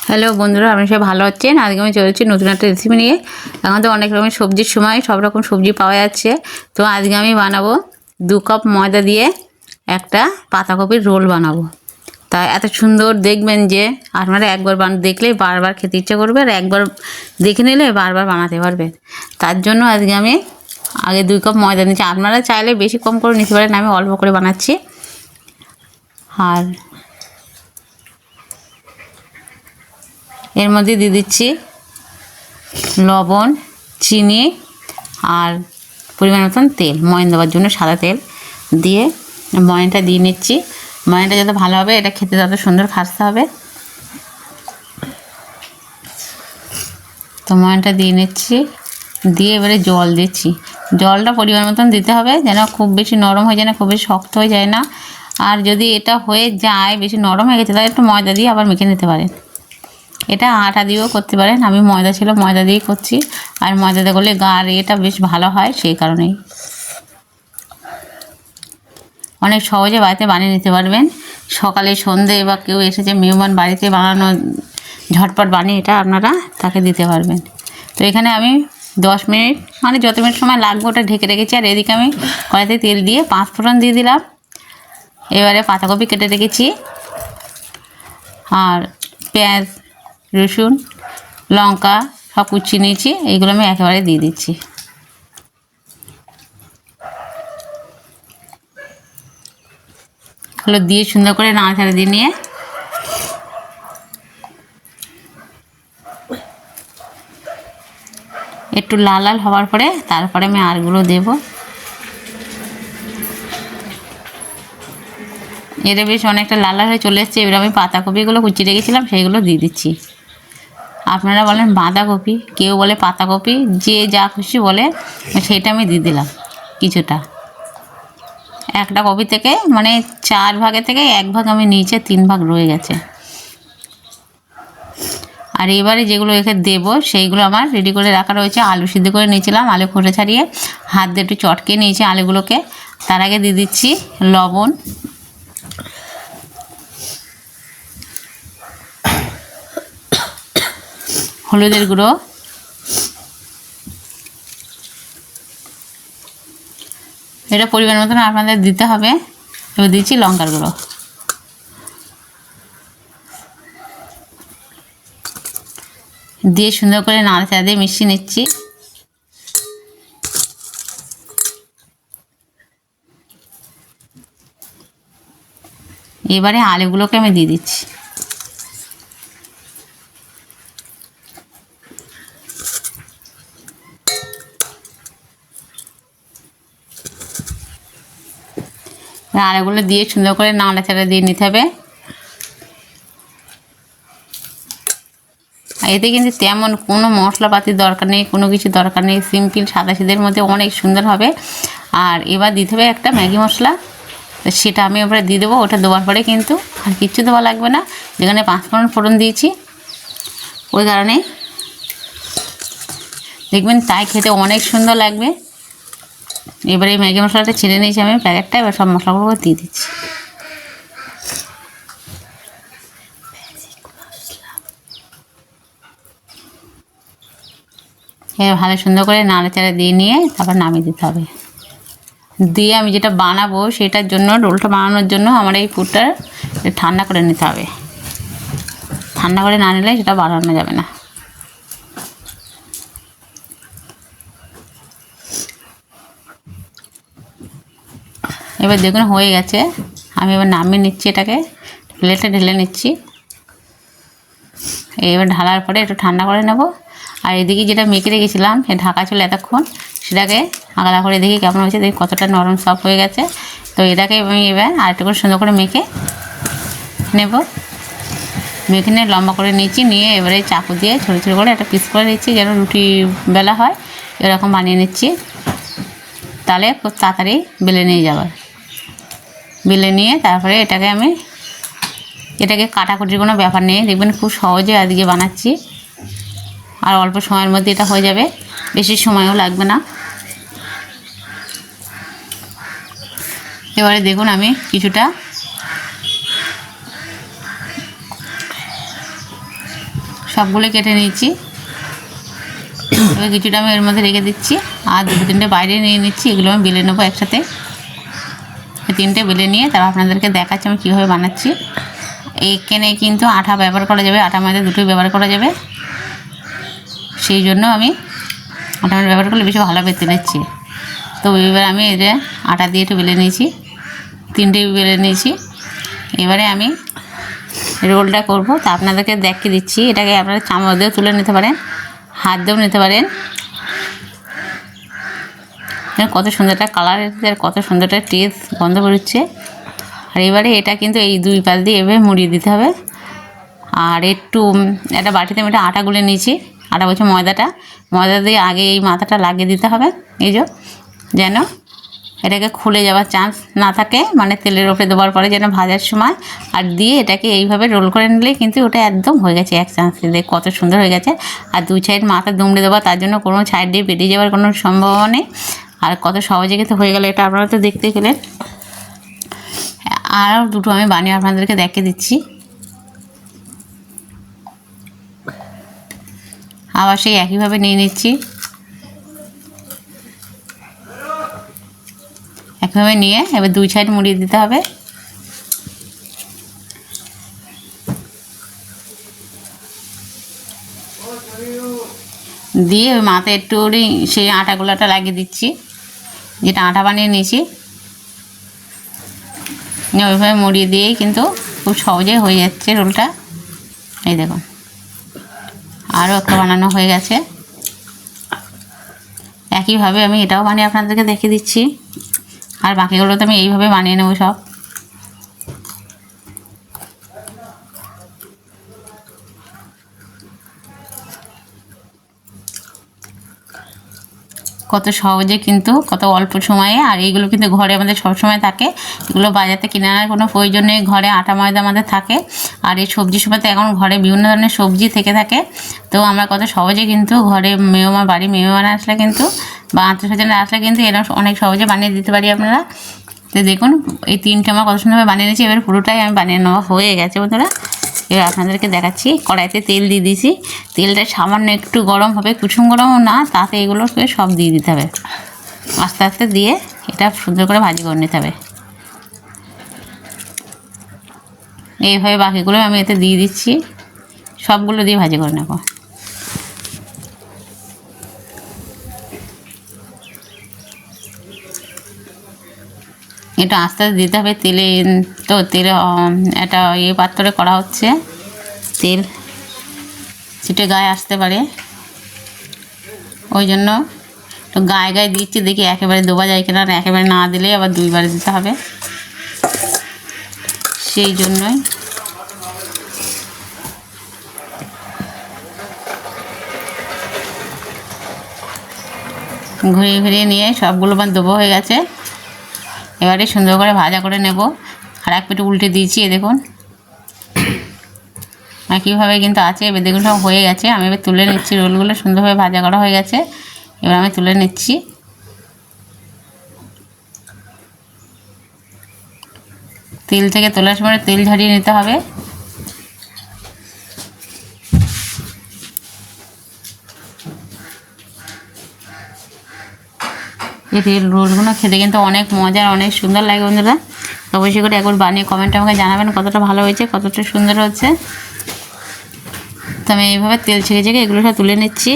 Hello বন্ধুরা, আপনি সবাই ভালো আছেন? আজকে আমি চলেছি নতুন একটা রেসিপি নিয়ে। এখন তো অনেক রকমের সবজির সময়, সব রকম সবজি পাওয়া যাচ্ছে। তো আজকে আমি বানাবো 2 কাপ ময়দা দিয়ে একটা পাতাকপির রোল বানাবো। তা এত সুন্দর দেখবেন যে আপনারা একবার দেখলেই বারবার খেতে ইচ্ছে করবে, আর একবার দেখে নিলে বারবার বানাতে পারবেন। তার জন্য আজকে আমি আগে 2 কাপ ময়দা নিচ্ছি। আপনারা চাইলে বেশি কম করে নিতে পারেন, আমি অল্প করে বানাচ্ছি। আর এর মধ্যে দিয়ে দিচ্ছি লবণ, চিনি আর পরিমাণ মতন তেল, ময়ন দেওয়ার জন্য সাদা তেল দিয়ে ময়নটা দিয়ে নিচ্ছি। ময়নটা যত ভালো হবে, এটা খেতে তত সুন্দর খাসতে হবে। তো ময়নটা দিয়ে নিচ্ছি, দিয়ে এবারে জল দিচ্ছি। জলটা পরিমাণ মতন দিতে হবে, যেন খুব বেশি নরম হয়ে যায় না, খুব বেশি শক্ত হয়ে যায় না। আর যদি এটা হয়ে যায় বেশি নরম হয়ে গেছে, তাহলে একটু ময়দা দিয়ে আবার মেখে নিতে পারেন। এটা আটা দিয়েও করতে পারেন, আমি ময়দা ছিল ময়দা দিয়েই করছি। আর ময়দাতে করলে গার এটা বেশ ভালো হয়, সেই কারণেই। অনেক সহজে বাড়িতে বানিয়ে নিতে পারবেন। সকালে সন্ধে বা কেউ এসেছে মেহমান বাড়িতে, বানানো ঝটপট বানিয়ে এটা আপনারা তাকে দিতে পারবেন। তো এখানে আমি 10 মিনিট, মানে যত মিনিট সময় লাগবে ওটা ঢেকে রেখেছি। আর এদিকে আমি কড়াইতে তেল দিয়ে 5 ফোড়ন দিয়ে দিলাম। এবারে পাতাকপি কেটে রেখেছি, আর পেঁয়াজ, রসুন, লঙ্কা সব কুচিয়ে নিয়েছি। এইগুলো আমি একেবারে দিয়ে দিচ্ছি। এগুলো দিয়ে সুন্দর করে নাড়াচাড়া দিয়ে নিয়ে একটু লাল লাল হওয়ার পরে তারপরে আমি আরগুলো দেব। এটা বেশ অনেকটা লাল লাল হয়ে চলে এসছে। এবার আমি পাতাকপিগুলো কুচিয়ে রেখেছিলাম সেইগুলো দিয়ে দিচ্ছি। আপনারা বলেন বাঁধাকপি, কেউ বলে পাতাকপি, যে যা খুশি বলে, সেটা আমি দিয়ে দিলাম কিছুটা। একটা কপি থেকে মানে 4 ভাগের থেকে 1 ভাগ আমি নিচে 3 ভাগ রয়ে গেছে। আর এবারে যেগুলো এখানে দেবো সেইগুলো আমার রেডি করে রাখা রয়েছে। আলু সিদ্ধ করে নিয়েছিলাম, আলু খোসা ছাড়িয়ে হাত দিয়ে একটু চটকে নিয়েছি আলুগুলোকে। তার আগে দিয়ে দিচ্ছি লবণ, হলুদের গুঁড়ো, এটা পরিমাণ মতন আপনাদের দিতে হবে। এবার দিচ্ছি লঙ্কার গুঁড়ো, দিয়ে সুন্দর করে নাড়াচাড়া দিয়ে মিশিয়ে নিচ্ছি। এবারে আলুগুলোকে আমি দিয়ে দিচ্ছি। আলুগুলো দিয়ে সুন্দর করে নাড়াচাড়া দিয়ে নিতে হবে। এতে কিন্তু তেমন কোনো মশলাপাতির দরকার নেই, কোনো কিছু দরকার নেই, সিম্পল সাদা সিধের মধ্যে অনেক সুন্দর হবে। আর এবার দিতে হবে একটা ম্যাগি মশলা, সেটা আমি এবারে দিয়ে দেবো। ওটা দেওয়ার পরে কিন্তু আর কিচ্ছু দেওয়া লাগবে না, যেখানে 5 ফোড়ন দিয়েছি ওই কারণে দেখবেন তাই খেতে অনেক সুন্দর লাগবে। এবারে এই ম্যাগি মশলাটা ছেড়ে নিয়েছি আমি প্যাকেটটা, এবার সব মশলাগুলো দিয়ে দিচ্ছি। এবার ভালো সুন্দর করে নাড়াচাড়া দিয়ে নিয়ে তারপর নামিয়ে দিতে হবে। দিয়ে আমি যেটা বানাবো সেটার জন্য, রোলটা বানানোর জন্য আমার এই পুরটা ঠান্ডা করে নিতে হবে। ঠান্ডা করে না নিলে সেটা বানানো যাবে না। এবার দেখুন হয়ে গেছে, আমি এবার নামিয়ে নিচ্ছি, এটাকে প্লেটে ঢেলে নিচ্ছি। এবার ঢালার পরে একটু ঠান্ডা করে নেব। আর এদিকে যেটা মেখে রেখেছিলাম সে ঢাকা ছিল এতক্ষণ, সেটাকে আলাদা করে দেখি কেমন হয়েছে, দেখি কতটা নরম সফট হয়ে গেছে। তো এটাকে আমি এবার আরেকটু করে সুন্দর করে মেখে নেব। মেখে নিয়ে লম্বা করে নিচ্ছি, নিয়ে এবারে চাকু দিয়ে ছোটো ছোটো করে একটা পিস করে নিচ্ছি, যেন রুটি বেলা হয় এরকম বানিয়ে নিচ্ছি। তাহলে খুব তাড়াতাড়ি বেলে নিয়ে যাবার, বেলে নিয়ে তারপরে এটাকে কাটাকুটির কোনো ব্যাপার নেই, দেখবেন খুব সহজে আজকে বানাচ্ছি। আর অল্প সময়ের মধ্যে এটা হয়ে যাবে, বেশি সময়ও লাগবে না। এবারে দেখুন আমি কিছুটা সবগুলো কেটে নিয়েছি। এবার কিছুটা আমি এর মধ্যে রেখে দিচ্ছি, আর দুটো তিনটে বাইরে নিয়ে নিচ্ছি। এগুলো আমি বেলে নেবো একসাথে। তিনটে বেলে নিয়ে তারপর আপনাদেরকে দেখাচ্ছি আমি কীভাবে বানাচ্ছি। এখানে কিন্তু আটা ব্যবহার করা যাবে, আটা ময়দা দুটোই ব্যবহার করা যাবে। সেই জন্য আমি আটা ময়দা ব্যবহার করলে বেশি ভালো বেতে নিচ্ছি। তো এবার আমি এই যে আটা দিয়ে একটু বেলে নিয়েছি, তিনটে বেলে নিয়েছি। এবারে আমি রোলটা করব, তা আপনাদেরকে দেখিয়ে দিচ্ছি। এটাকে আপনারা চামচ দিয়েও তুলে নিতে পারেন, হাত দিয়েও নিতে পারেন। কত সুন্দর একটা কালার এসেছে আর কত সুন্দর একটা টেস্ট গন্ধ বেরোচ্ছে। আর এবারে এটা কিন্তু এই দুই পাশ দিয়ে এভাবে মুড়িয়ে দিতে হবে। আর একটু একটা বাটিতে আমি একটা আটা গুলে নিয়েছি, আটা বলছে ময়দা দিয়ে আগে এই মাথাটা লাগিয়ে দিতে হবে। এই যেন এটাকে খুলে যাওয়ার চান্স না থাকে, মানে তেলের ওপরে দেওয়ার পরে যেন ভাজার সময় আর দিয়ে এটাকে এইভাবে রোল করে নিলেই কিন্তু ওটা একদম হয়ে গেছে এক চান্স। দেখ কত সুন্দর হয়ে গেছে। আর দুই সাইড মাথা দুমড়ে দেওয়া, তার জন্য কোনো সাইড দিয়ে বেরিয়ে যাওয়ার কোনো সম্ভাবনা নেই। আর কত সহজে কিন্তু হয়ে গেল এটা, আপনারা তো দেখতে গেলেন। আর দুটো আমি বানিয়ে আপনাদেরকে দেখিয়ে দিচ্ছি। আবার সেই একইভাবে নিয়ে নিচ্ছি, একইভাবে নিয়ে এবার দুই সাইড মুড়িয়ে দিতে হবে। দিয়ে মাথায় একটু সেই আটাগুলোটা লাগিয়ে দিচ্ছি, যেটা আটা বানিয়ে নিয়েছি। ওইভাবে মুড়িয়ে দিয়েই কিন্তু খুব সহজে হয়ে যাচ্ছে রোলটা। এই দেখুন আরও একটা বানানো হয়ে গেছে। একইভাবে আমি এটাও বানিয়ে আপনাদেরকে দেখিয়ে দিচ্ছি। আর বাকিগুলো তো আমি এইভাবে বানিয়ে নেবো সব। কত সহজে কিন্তু কত অল্প সময়ে। আর এইগুলো কিন্তু ঘরে আমাদের সবসময় থাকে, এগুলো বাজারে কিনে আনার কোনো প্রয়োজন নেই। ঘরে আটা ময়দা আমাদের থাকে। আর এই সবজির সময় তো এখন ঘরে বিভিন্ন ধরনের সবজি থেকে থাকে। তো আমরা কত সহজে কিন্তু ঘরে মেহমান আসলে কিন্তু বা আত্মীয়স্বজন আসলে কিন্তু এরা অনেক সহজে বানিয়ে দিতে পারি আপনারা। তো দেখুন এই তিনটে আমার কত সুন্দরভাবে বানিয়ে নিয়েছি। এবার পুরোটাই আমি বানিয়ে নেওয়া হয়ে গেছে বন্ধুরা। এবার আপনাদেরকে দেখাচ্ছি, কড়াইতে তেল দিয়ে দিয়েছি। তেলটা সামান্য একটু গরম হবে, কুসুম গরমও না, তাতে এগুলোকে সব দিয়ে দিতে হবে। আস্তে আস্তে দিয়ে এটা সুন্দর করে ভাজি করে নিতে হবে। এইভাবে বাকিগুলো আমি এতে দিয়ে দিচ্ছি, সবগুলো দিয়ে ভাজি করে নেব। এটা আস্তে আস্তে দিতে হবে তেলে। তো তেলে একটা পাত্রে করা হচ্ছে, তেল ছিটে গায়ে আসতে পারে, ওই জন্য তো গায়ে গায়ে দিচ্ছি। দেখি একেবারে দেওয়া যায় কিনা, একেবারে না দিলে আবার দুইবার দিতে হবে, সেই জন্যই। ঘুরিয়ে ঘুরিয়ে নিয়ে সবগুলো বার দেবো হয়ে গেছে। এবারে সুন্দর করে ভাজা করে নেব। আর এক পিঠে উল্টে দিয়েছি, দেখুন একইভাবে কিন্তু আছে। এবার দেখুন সব হয়ে গেছে। আমি এবার তুলে নিচ্ছি, রোলগুলো সুন্দরভাবে ভাজা করা হয়ে গেছে। এবার আমি তুলে নিচ্ছি। তেল থেকে তোলার সময় তেল ঝরিয়ে নিতে হবে। এই রোলগুলো খেতে কিন্তু অনেক মজার, অনেক সুন্দর লাগে বন্ধুরা। অবশ্যই করে একবার বানিয়ে কমেন্টে আমাকে জানাবেন কতটা ভালো হয়েছে, কতটা সুন্দর হচ্ছে। তো আমি এইভাবে তেল ছেঁকে ছেঁকে এগুলো সব তুলে নিচ্ছি।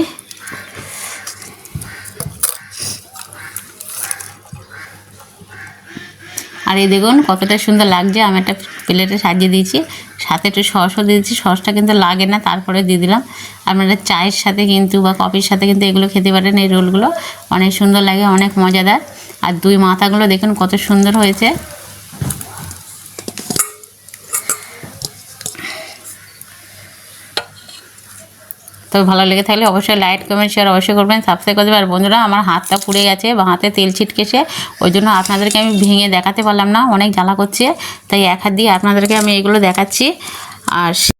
আর এই দেখুন কতটা সুন্দর লাগছে। আমি একটা প্লেটে সাজিয়ে দিয়েছি, সাথে একটু সসও দিয়েছি। সসটা কিন্তু লাগে না, তারপরে দিয়ে দিলাম। আপনারা চায়ের সাথে কিন্তু বা কফির সাথে কিন্তু এগুলো খেতে পারেন। এই রোলগুলো অনেক সুন্দর লাগে, অনেক মজাদার। আর দুই মাথাগুলো দেখুন কত সুন্দর হয়েছে। তো ভালো লেগে থাকলে অবশ্যই লাইক কমেন্ট শেয়ার অবশ্যই করবেন, সাবস্ক্রাইব করে দেবেন। আর বন্ধুরা আমার হাতটা পুড়ে গেছে বা হাতে তেল ছিটকেছে, ওই জন্য আপনাদেরকে আমি ভেঙে দেখাতে পারলাম না, অনেক জ্বালা করছে। তাই এক হাত দিয়ে আপনাদেরকে আমি এগুলো দেখাচ্ছি। আর